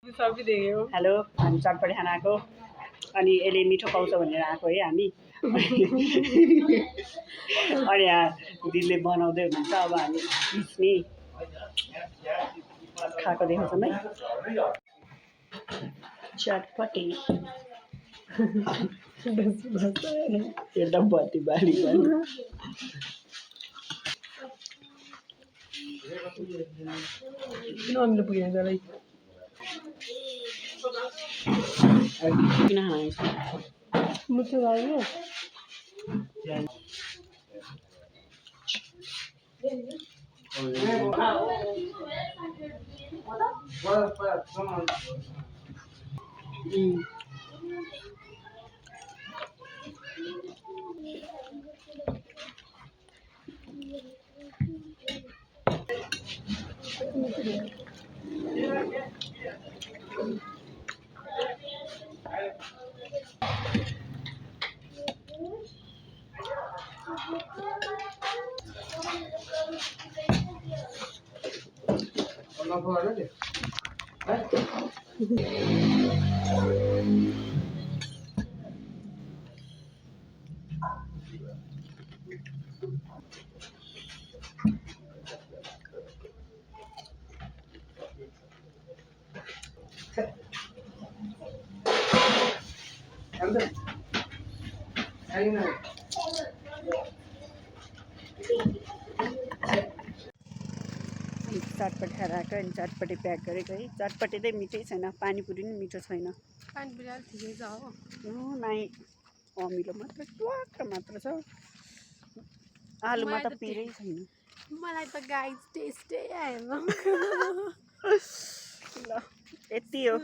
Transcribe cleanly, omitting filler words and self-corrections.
hello हामी चटपटी खाना आएको अनि यसले मिठो पाउँछ भनेर आएको है हामी अनि यहाँ दिदीले बनाउँदै हुनुहुन्छ अब हामी पिस्ने खाएको देखाउँछौँ है चटपटी एकदम बत्ती बाली किन मुझे लाग्यो चटपटी खाएर आएको अनि चटपटी प्याक गरेको है चटपटी चाहिँ मिठै छैन पानीपुरी नि मिठो छैन पानीपुरी अलिक ठिकै छ हो नाइ अमिलो मात्र ट्वाक्क मात्र छ आलुमा त पिरै छैन मलाई त गाइस टेस्टै आएन ल यति हो